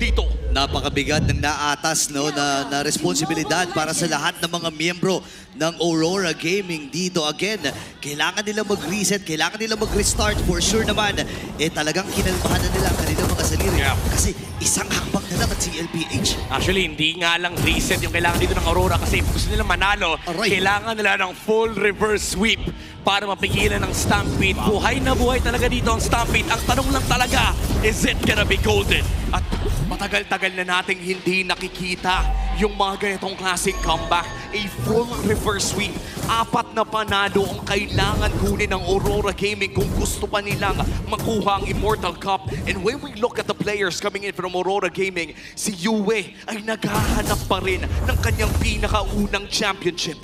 dito. Napakabigat ng naatas na responsibilidad para sa lahat ng mga miyembro ng Aurora Gaming dito. Again, kailangan nila mag-reset, kailangan nila mag-restart for sure naman. Talagang kinalmahan na nila ang kanilang mga sarili. Yeah. Kasi isang hakbang na lang at CLPH. Actually, hindi nga lang reset yung kailangan dito ng Aurora kasi gusto nila manalo. Aray. Kailangan nila ng full reverse sweep para mapigilan ng Stampede. Buhay na buhay talaga dito ang Stampede. Ang tanong lang talaga, is it gonna be golden? At matagal-tagal na nating hindi nakikita yung mga ganitong klaseng comeback. A full reverse sweep. 4 na panalo ang kailangan kunin ng Aurora Gaming kung gusto pa nilang makuha ang Immortal Cup. And when we look at the players coming in from Aurora Gaming, si Yue ay naghahanap pa rin ng kanyang pinakaunang championship.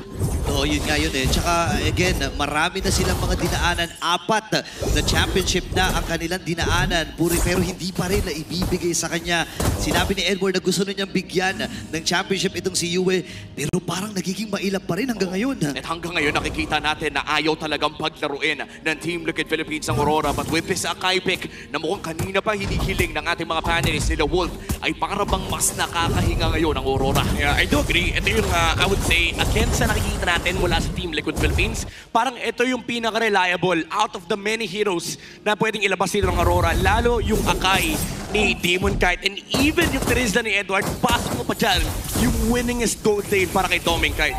Oo, yun nga yun eh. Tsaka again, marami na silang mga dinaanan. 4 na championship na ang kanilang dinaanan. Pero hindi pa rin na ibibigay sa kanya. Sinabi ni Edward na gusto na niyang bigyan ng championship itong si Yue. Pero parang nagiging mailap pa rin hanggang ngayon. At hanggang ngayon nakikita natin na ayaw talagang paglaruin ng Team Liquid Philippines ng Aurora. But with this Akai pick na mukhang kanina pa hinihiling ng ating mga panelists nila Wolf ay para bang mas nakakahinga ngayon ang Aurora. Yeah, I do agree. Ito yung, I would say, again sa nakikita natin mula sa Team Liquid Philippines, parang ito yung pinaka-reliable out of the many heroes na pwedeng ilabas dito ng Aurora. Lalo yung Akai ni Demon Kite and even yung Terizla ni Edward, pasok mo pa dyan yung winningest gold lane para kay Doming Kite.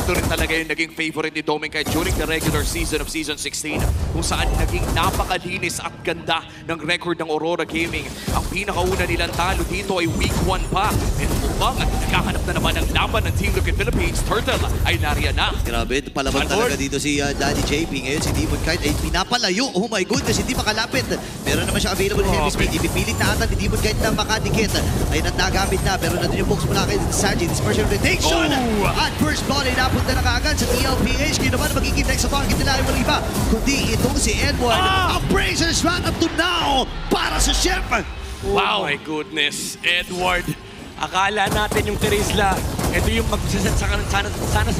Ito rin talaga yung naging favorite ni Doming Kite during the regular season of Season 16 kung saan naging napakalinis at ganda ng record ng Aurora Gaming. Ang pinakauna nilang talo dito ay Week 1 pa. And mukhang nagkahanap na naman ng laban ng Team Liquid Philippines. Turtle ay nariyan na. Grabe, palaban talaga dito si Daddy JP. Ngayon si Demon Kite ay pinapalayo. Oh my goodness, hindi makalapit. Meron naman siya available heavy speed. Ipipilit na ata ni Demon Kite na makadikit. Ay nagamit na. Pero nandun yung box mula kay Sanji. Dispersion rotation. At first blood ay napunta na kaagad sa TLPH. Kaya naman magiging next sa target nila ay walang iba. Kundi itong si Edward. Ang Brazers run up to now para sa Chef. Wow! Oh my goodness. Edward, akala natin yung Terizla, ito yung magsaset sana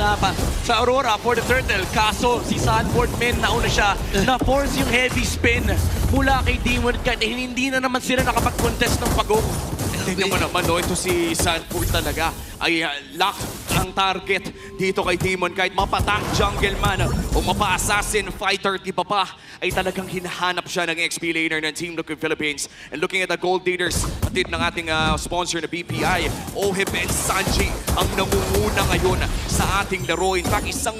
sa Aurora for the Turtle. Kaso si Sanford men nauna siya. Na-force yung heavy spin mula kay Demon Kite. Hindi na naman sila nakapag-contest ng pagong. Tingnan mo naman, no, ito si Sanford talaga ay lock ang target dito kay Demon. Kahit mapa-tank jungle man o mapa-assassin fighter, di pa ay talagang hinahanap siya ng XP laner ng Team Liquid Philippines. And looking at the gold leaders, atid ng ating sponsor na BPI, Oheb and Sanji ang namumuna ngayon sa ating laro. In fact, 1,000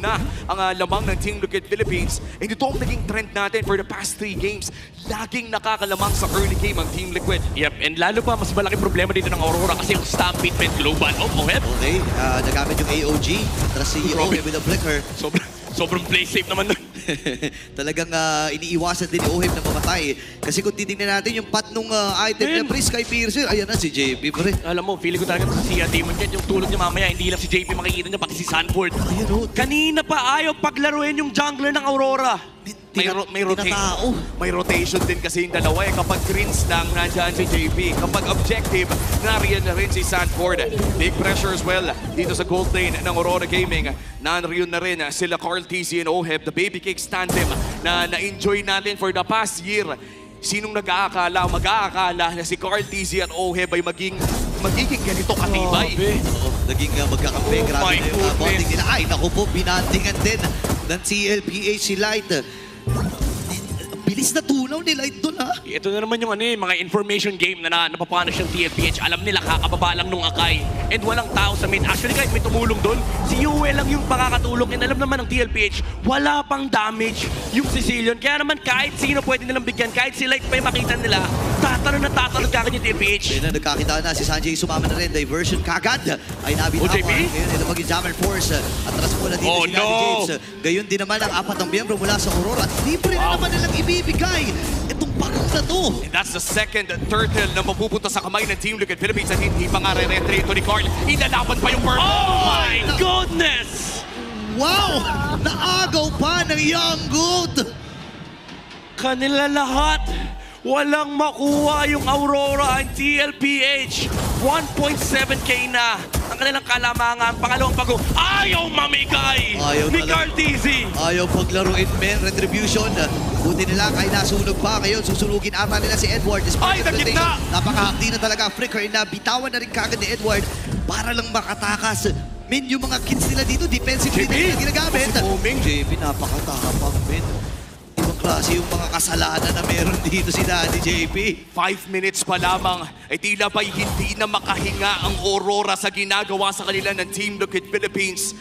na ang lamang ng Team Liquid Philippines. And ito ang naging trend natin for the past 3 games. Laging nakakalamang sa early game ang Team Liquid. Yep, and lalo pa, mas malaki problema dito ng Aurora kasi yung Stampede went global. Oh, Oheb. Okay, nagamit yung AOG. Tapos si Oheb with a flicker. Sobrang play safe naman nun. Talagang iniiwasan din ni Oheb na mamatay. Kasi kung titingnan natin yung pat nung item na Priest kay Pierce, ayan na si JP pre. Alam mo, feeling ko talaga si Demon Kite, yung tulog niya mamaya, hindi lang si JP makikita niya, pati si Sanford. Ayun o. Kanina pa ayaw paglaruin yung jungler ng Aurora. May rotation din kasi yung dalawa eh. Kapag greens lang, nandyan si JP. Kapag objective, nariyan na rin si Sanford. Big pressure as well dito sa gold lane ng Aurora Gaming. Nariyan na rin sila Carl TZ and Oheb, the Baby Cakes tandem na na-enjoy natin for the past year. Sinong mag-aakala na si Carl TZ at Oheb ay magiging ganito katibay? Naging magkakampi. Oh Grabe my na yung goodness. bonding nila. Ay, naku po, binandingan din ng CLPH si Light. Bilis na tunaw nila ito na. Ito na naman yung mga information game na napapano siyang TFPH. Alam nila kakababa lang nung Akai. And walang tao sa mid. Actually, kahit may tumulong doon, si Yue lang yung pakakatulong. And alam naman ng TLPH, wala pang damage yung Sicilian. Kaya naman kahit sino pwede nilang bigyan, kahit si Light pa yung makita nila, tatalo kagad yung TLPH. Kaya na nagkakita na si Sanjay sumama na rin. Diversion kagad ay nabitawan. JP? Ngayon ay lumagin Jammer Force. Atras muna dito si Daddy James. Gayon din naman ang 4 ng miyembro mula sa Aurora. At libre na naman nilang ibibigay itong pagod na to. And that's the second turtle na mapupunta sa kamay ng Team Liquid Philippines at hindi pa nga re-retry ito ni Carl. Inalaban pa yung purple. Oh my goodness! Wow! Naagaw pa ng Young Goat! Kanila lahat. Walang makuha yung Aurora and TLPH. 1.7k na ang kanilang kalamangan. Pangalawang bago, ayaw mamigay Ayaw ni talaga. Carl Tizzy. Ayaw paglaruin, men. Retribution. Buti nila kay nasunog pa. Ngayon, susunugin ata nila si Edward. Ay, nagitna! Napakahakdi na talaga ang flicker na bitawan na rin kagad ni Edward para lang makatakas. Men, yung mga kills nila dito, defensive JP, na nila ginagamit. si Booming. JP, napakatapang, men. Ibang klase yung mga kasalanan na meron dito si Daddy JP. 5 minutes pa lamang ay tila ba'y hindi na makahinga ang Aurora sa ginagawa sa kanila ng Team Liquid Philippines.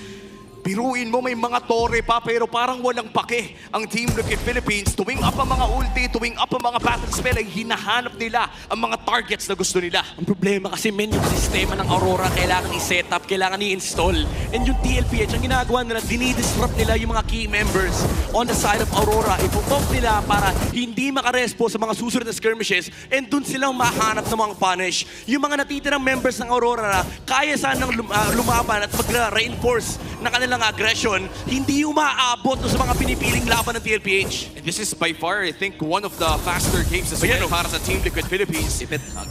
Biruin mo, may mga tore pa pero parang walang pake ang Team Liquid Philippines. Tuwing up ang mga ulti, tuwing up ang mga battle spell ay hinahanap nila ang mga targets na gusto nila. Ang problema kasi men, yung sistema ng Aurora kailangan i-set up, kailangan i-install. And yung TLPH, ang ginagawa nila, dinidisrupt nila yung mga key members on the side of Aurora. Ipopoke nila para hindi makarespo sa mga susunod na skirmishes and dun silang mahanap ng mga punish. Yung mga natitirang members ng Aurora na kaya sanang lumaban at mag-reinforce na kanilang aggression, hindi umaabot sa mga pinipiling laban ng TLPH. And this is by far, I think, one of the faster games as well para sa Team Liquid Philippines.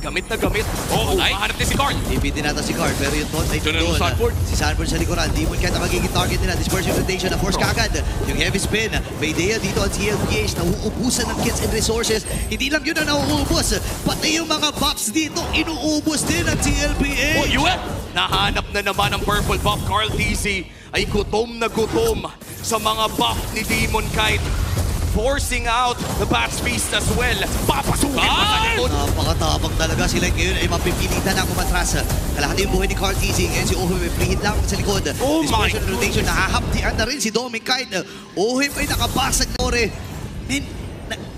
Gamit na gamit. Oh, mahanap din si Carl. Hindi natin si Card, pero yung Taunt ay Ito na yung doon. Sanford. Si Sanford sa likuran. Demon Cat ang magiging target nila. Dispersion rotation na force kagad. Yung heavy spin. May idea dito ang TLPH na uubusan ng kills and resources. Hindi lang yun ang nauubos. Pati yung mga buffs dito, inuubos din ang TLPH. Oh, UF! Nahanap na naman ang purple buff. Carl Tizzy ay gutom na gutom sa mga buff ni Demon Kite. Forcing out the Bat's Feast as well. Papasukin pa sa likod. Napakatabang talaga sila ngayon ay mapipilitan na kumatras. Kalahati yung buhay ni Carl Tizzy. Ngayon si Ohim ay free hit lang sa likod. Oh my Dispersion rotation, nahahaptian na rin si Dominic Kite. Ohim ay nakabasag na ore.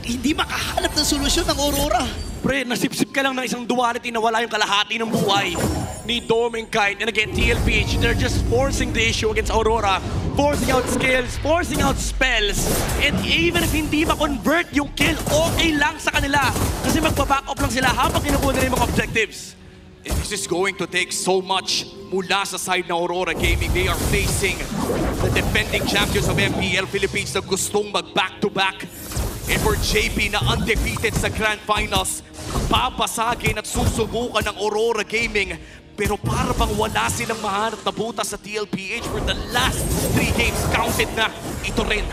Hindi makahanap ng solusyon ng Aurora. Pre, nasipsip ka lang ng isang duality na wala yung kalahati ng buhay ni Dominguez. And again, TLPH, they're just forcing the issue against Aurora. Forcing out skills, forcing out spells. And even if hindi ma-convert yung kill, okay lang sa kanila. Kasi magpa-back up lang sila habang kinukuha nila yung mga objectives. And this is going to take so much mula sa side ng Aurora Gaming. They are facing the defending champions of MPL Philippines na gustong mag-back-to-back. And for JP na undefeated sa Grand Finals, papasagin at susubukan ng Aurora Gaming. Pero para bang wala silang mahanap na butas sa TLPH for the last 3 games. Counted na. Ito rin.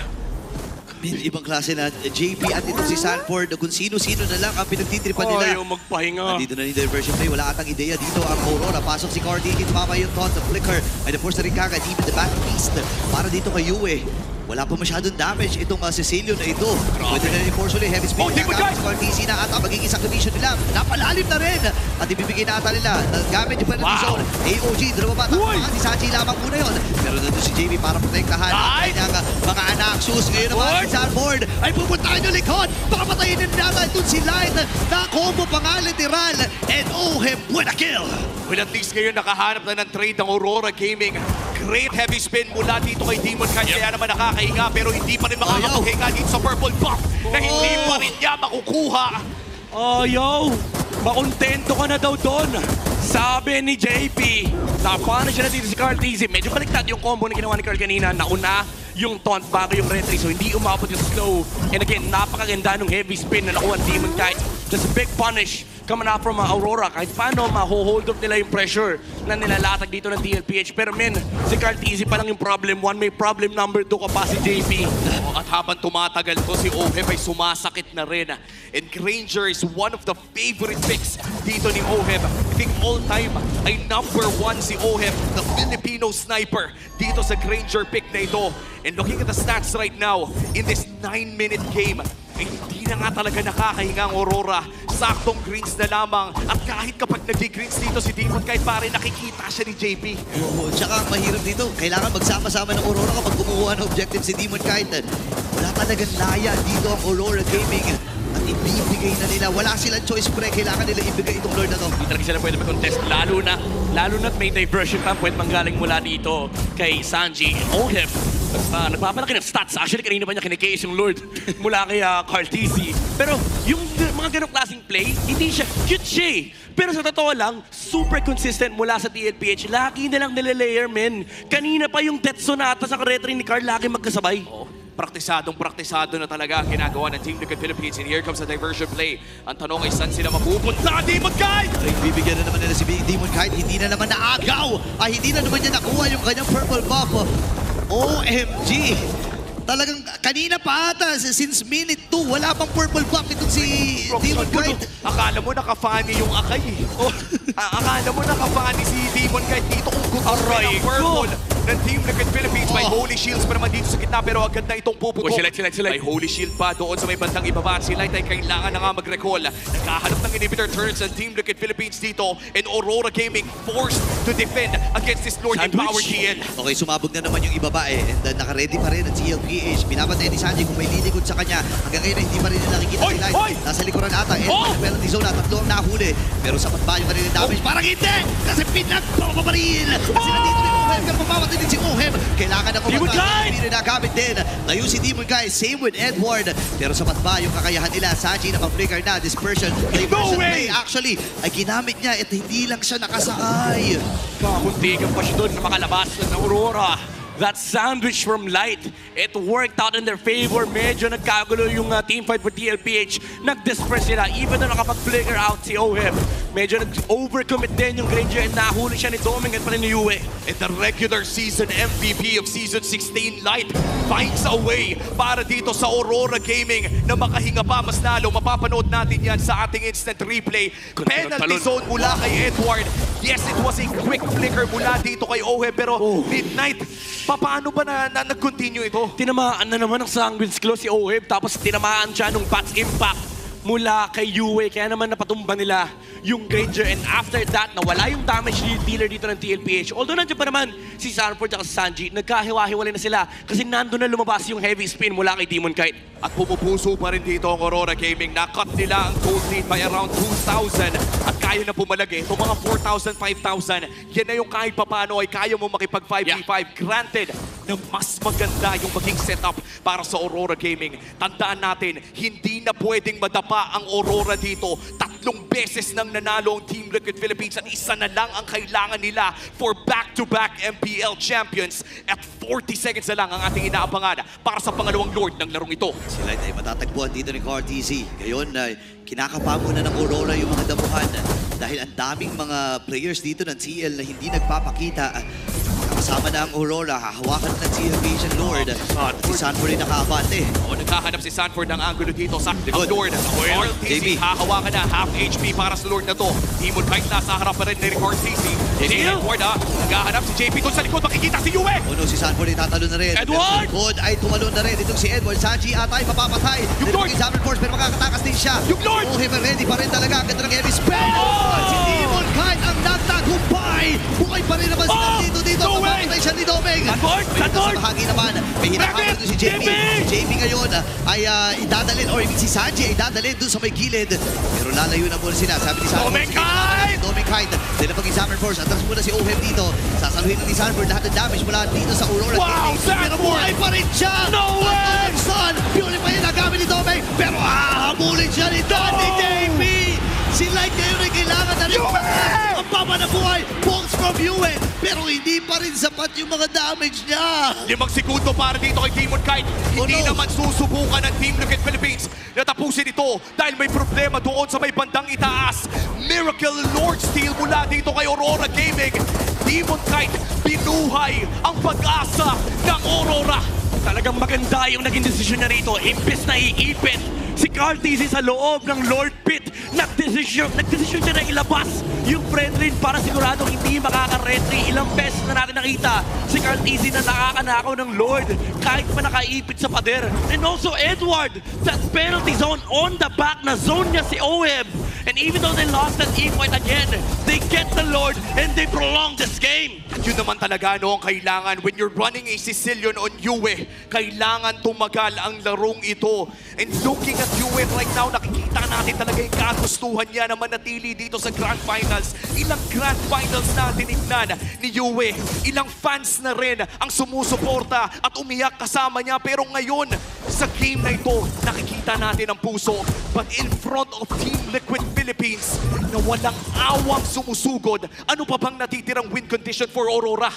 Ibang klase na JP at ito si Sanford. Kung sino-sino na lang ang pinagtitripan nila. Ayaw magpahinga. Dito na ni diversion play. Wala atang ideya dito ang Aurora. Pasok si Cardigan. Tumama yung taunt. The flicker. Ay na-force na rin kagad. Even the back beast. Para dito kay Yue. Wala pa masyadong damage itong Cecilio na ito. Pwede na rin i-force ulit. Heavy speed. Gagamit si Cardigan na at ang magiging sakripisyo nila. Napalalim na rin. At ibibigay na ata nila. Gamit yung penalty zone. AOG. Dalawa ba? Mga si Sachi lamang muna yun. Pero nandun si JP para protektahan ang kanyang mga Anaxus. Ngayon naman si Sanford ay pupuntahan yung likod. Papatayin din naman dun si Light. Na-combo pa nga literal. And Ohim with a kill. Well, at least ngayon nakahanap na ng trade ng Aurora Gaming. Great heavy spin mula dito kay Demon Kite. Kaya naman nakakahinga pero hindi pa rin makakapaghinga dito sa purple buff na hindi pa rin niya makukuha. Ayaw! Makontento ka na daw doon. Sabi ni JP, napano siya na dito si Carl Tizzy. Medyo baliktad yung combo na ginawa ni Carl kanina. Nauna yung taunt bago yung retry. So hindi umabot yung slow. And again, napakaganda ng heavy spin na nakuha ng Demon Kite. Just a big punish coming out from Aurora. Kahit paano, ma-hold up nila yung pressure na nilalatag dito ng TLPH. Pero men, si Carl Tizzy pa lang yung problem 1. May problem number 2 ka pa si JP. At habang tumatagal to, si Oheb ay sumasakit na rin. And Granger is one of the favorite picks dito ni Oheb. I think all time ay number 1 si Oheb, the Filipino sniper dito sa Granger pick na ito. And looking at the stats right now, in this 9-minute game, ay hindi na nga talaga nakakahinga ang Aurora. Saktong greens na lamang. At kahit kapag nag-greens dito si Demon, kahit pare nakikita siya ni JP. Oo, tsaka ang mahirap dito, kailangan magsama-sama ng Aurora kapag kumuha ng objective si Demon Kite. Wala talagang laya dito ang Aurora Gaming. At ibibigay na nila. Wala silang choice pre. Kailangan nila ibigay itong Lord na to. Hindi talaga sila pwede mag-contest. Lalo na't may diversion pa pwede manggaling mula dito kay Sanji Oheb. Basta nagpapalaki ng stats. Actually, kanina pa niya kinikase yung Lord mula kay Carl Tizzy. Pero yung mga ganong klaseng play, hindi siya cute siya eh. Pero sa totoo lang, super consistent mula sa TLPH. Lagi nilang nilalayer, men. Kanina pa yung Death Sonata sa retry ni Carl lagi magkasabay. praktisado na talaga ang ginagawa ng Team Liquid Philippines. And here comes the diversion play. Ang tanong ay saan sila mapupunta? Demon Kite! Ay, bibigyan na naman nila si Demon Kite. Hindi na naman naagaw. Ay, hindi na naman niya nakuha yung kanyang purple buff. OMG! Talagang kanina pa ata, since minute 2, wala pang purple buff itong si Demon Kite. Akala mo naka-funny yung Akay eh. Akala mo naka-funny si Demon Kite dito kung gusto ng purple ng Team Liquid Philippines. May Holy Shields pa naman dito sa gitna pero agad na itong puputok. May Holy Shield pa doon sa may bandang ibaba. Si Light ay kailangan na nga mag-recall. Nagkahanap ng inhibitor turns ng Team Liquid Philippines dito and Aurora Gaming forced to defend against this Lord in Power GN. Okay, sumabog na naman yung ibaba eh. And naka-ready pa rin ang TLPH. Binabatay ni Sanji kung may lilikod sa kanya. Hanggang ngayon hindi pa rin nila nakikita si Light. Nasa likuran ata. Penalty zone na, tatlo ang nahuli. Pero sapat ba yung kanilang damage? Parang hindi! Kasi pinagpapabaril! Kasi nandito rin Ohem. Pero mapamatay din si Ohem. Kailangan na kumatay. Hindi rin nagamit din. Layo si Demon Kite. Same with Edward. Pero sapat ba yung kakayahan nila? Sanji nakapflicker na. Dispersion. Diversion play. Actually, ay ginamit niya at hindi lang siya nakasakay. Kakuntigan pa siya doon na makalabas ng Aurora. That sandwich from Light, it worked out in their favor. Medyo nagkagulo yung team fight for TLPH. Nag-disperse sila, even na nakapag-flicker out si Ohem. Medyo nag-overcommit din yung Granger and nahuli siya ni Doming at pa rin ni Yue. And the regular season MVP of Season 16, Light, finds a way para dito sa Aurora Gaming na makahinga pa mas lalo. Mapapanood natin yan sa ating instant replay. Penalty zone mula kay Edward. Yes, it was a quick flicker mula dito kay Ohem, pero Midnight, paano ba na nag-continue ito? Tinamaan na naman ng Sanguine's Claw si Ohem, tapos tinamaan siya nung Bats Impact mula kay Yue, kaya naman napatumba nila yung Granger, and after that, nawala yung damage dealer dito ng TLPH. Although nandiyan pa naman si Sanford at si Sanji, nagkahiwa-hiwalay na sila kasi nandun na lumabas yung heavy spin mula kay Demon Kite. At pumupuso pa rin dito ang Aurora Gaming. Nakat nila ang gold lead by around 2,000 at kaya na pumalagi. Itong mga 4,000, 5,000, yan na yung kahit papano ay kaya mo makipag 5v5. Granted, na mas maganda yung maging setup para sa Aurora Gaming. Tandaan natin, hindi na pwedeng madapa ang Aurora dito. 3 beses nang nanalo ang Team Liquid Philippines at isa na lang ang kailangan nila for back-to-back MPL champions. At 40 seconds na lang ang ating inaabangan para sa pangalawang Lord ng larong ito. Si Light ay matatagpuan dito ni KRTZ. Ngayon, kinakapa muna ng Aurora yung mga damuhan dahil ang daming mga players dito ng TL na hindi nagpapakita. Kasama na ang Aurora, hahawakan ng TLPH ang Lord. Si Sanford ay nakaabante. Naghahanap si Sanford ng angulo dito sa Lord. JB. Hahawakan na half HP para sa Lord na to. Demon Kite nasa harap pa rin ni KRTZ. Edward naghahanap si JP doon sa likod. Makikita si Yue. No, si Sanford ay tatalo na rin. Edward! Good ay tumalon na rin. Itong si Edward. Sanji ata ay mapapatay. Yung Lord! Example Force pero makakatakas din siya. Yung Lord! Ohem ready pa rin talaga. Ganda ng heavy spell. Si Demon Kite ang nagtagumpay. Buhay pa rin naman sila dito. No way! Mapapatay siya ni Doming. Sanford! Sa bahagi naman. May hinakapan doon si JP. JP ngayon ay idadalin or si Sanji ay idadalin doon sa may gilid. Pero lalayo na muna sila. Sabi ni Sanford. Doming Kite! Then pag-example Force. Atras muna si Ohem dito. Sasaluhin ni Sanford lahat ng damage mula dito sa Aurora. Wow! Pero buhay pa rin siya! No way! Son! Purify yung nagamit ni Doming. Pero hahabulin siya ni Danny JP! Si Light ngayon ay kailangan na rin ang papa na buhay. Bolts from Yue. Pero hindi pa rin sapat yung mga damage niya. 5 segundo para dito kay Demon Kite. Hindi naman susubukan ng Team Liquid Philippines na tapusin ito dahil may problema doon sa may bandang itaas. Miracle Lord Steel mula dito kay Aurora Gaming. Demon Kite binuhay ang pag-asa ng Aurora. Talagang maganda yung naging desisyon niya rito. Imbes na iipit si KRTZ sa loob ng Lord Pit, nagdesisyon siya na ilabas yung friend lane para siguradong hindi makaka-retry. Ilang beses na natin nakita si KRTZ na nakakanakaw ng Lord kahit pa nakaipit sa pader. And also Edward, that penalty zone on the back na zone niya si Ohem. And even though they lost that E-point again, they get the Lord and they prolong this game. At yun naman talaga no, ang kailangan when you're running a Sicilian on Yue, kailangan tumagal ang larong ito. And looking at Yue right now, nakikita natin talaga yung kagustuhan niya na manatili dito sa Grand Finals. Ilang Grand Finals na tinignan ni Yue. Ilang fans na rin ang sumusuporta at umiyak kasama niya. Pero ngayon, sa game na ito, nakikita natin ang puso. But in front of Team Liquid Philippines, na walang awang sumusugod, ano pa bang natitirang win condition for Aurora?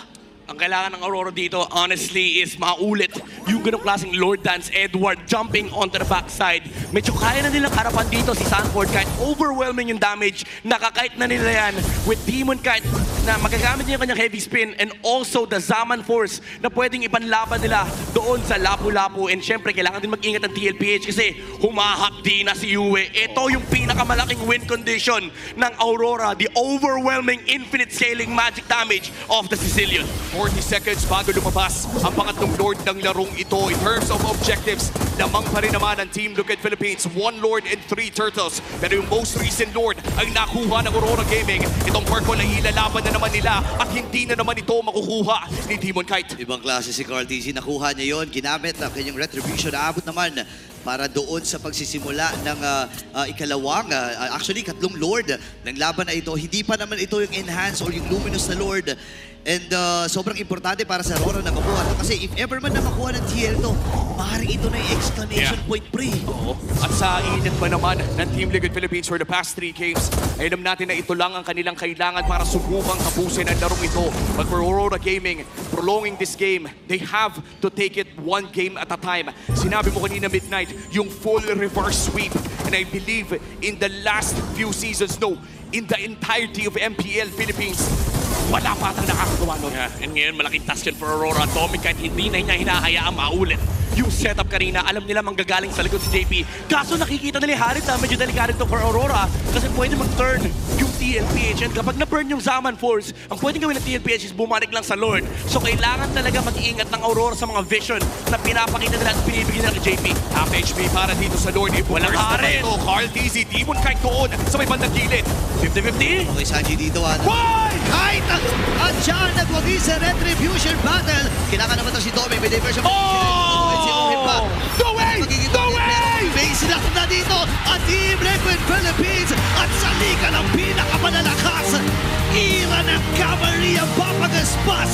Ang kailangan ng Aurora dito, honestly, is maulit yung ganong klaseng Lord Dance Edward jumping onto the backside. Medyo kaya na nilang harapan dito si Sanford kahit overwhelming yung damage. Nakakite na nila yan with Demon Kite na magagamit niya yung kanyang heavy spin and also the Zaman Force na pwedeng ipanlaban nila doon sa Lapu-Lapu. And syempre, kailangan din mag-ingat ng TLPH kasi humahapdi na si Yue. Ito yung pinakamalaking win condition ng Aurora, the overwhelming infinite scaling magic damage of the Sicilian. 40 seconds bago lumabas ang pangatlong Lord ng larong ito. In terms of objectives, lamang pa rin naman ang Team Liquid Philippines. 1 Lord and 3 Turtles. Pero yung most recent Lord ay nakuha ng Aurora Gaming. Itong purple ay ilalaban na naman nila at hindi na naman ito makukuha ni Demon Kite. Ibang klase si Carl TZ. Nakuha niya yon, ginamit ang kanyang retribution. Naabot naman para doon sa pagsisimula ng actually, katlong Lord ng laban na ito. Hindi pa naman ito yung Enhance or yung Luminous na Lord. And sobrang importante para sa Aurora na makuha ito. Kasi if ever man na makuha ng TL to, maaaring ito na yung exclamation point pre. Oo. At sa init pa naman ng Team Liquid Philippines for the past 3 games, ay alam natin na ito lang ang kanilang kailangan para subukang tapusin ang larong ito. But for Aurora Gaming, prolonging this game, they have to take it 1 game at a time. Sinabi mo kanina midnight, yung full reverse sweep. And I believe in the last few seasons, no, in the entirety of MPL Philippines, wala pa atang nakakagawa nun. Yeah, and ngayon, malaking task yun for Aurora. Tommy kahit hindi na niya hinahayaang maulit yung setup kanina. Alam nila manggagaling sa likod si JP. Kaso nakikita nila Harit na medyo delikado ito for Aurora kasi pwede mag-turn yung TLPH. And kapag na-burn yung Zaman Force, ang pwedeng gawin ng TLPH is bumalik lang sa Lord. So kailangan talaga mag-iingat ng Aurora sa mga vision na pinapakita nila at binibigyan nila kay JP. Half HP para dito sa Lord. Walang Harit. Carl TZ, Demon Kite doon sa may bandang gilid. 50-50. Okay, Sanji dito. Why? Kahit at siya nagwagi sa retribution battle. Kailangan naman si Tommy. May diversion. Si Ohin pa. No way! No way! May sinak na dito ang Team Liquid Philippines at sa liga ng pinakamalalakas. Ira ng cavalry ang papagaspas.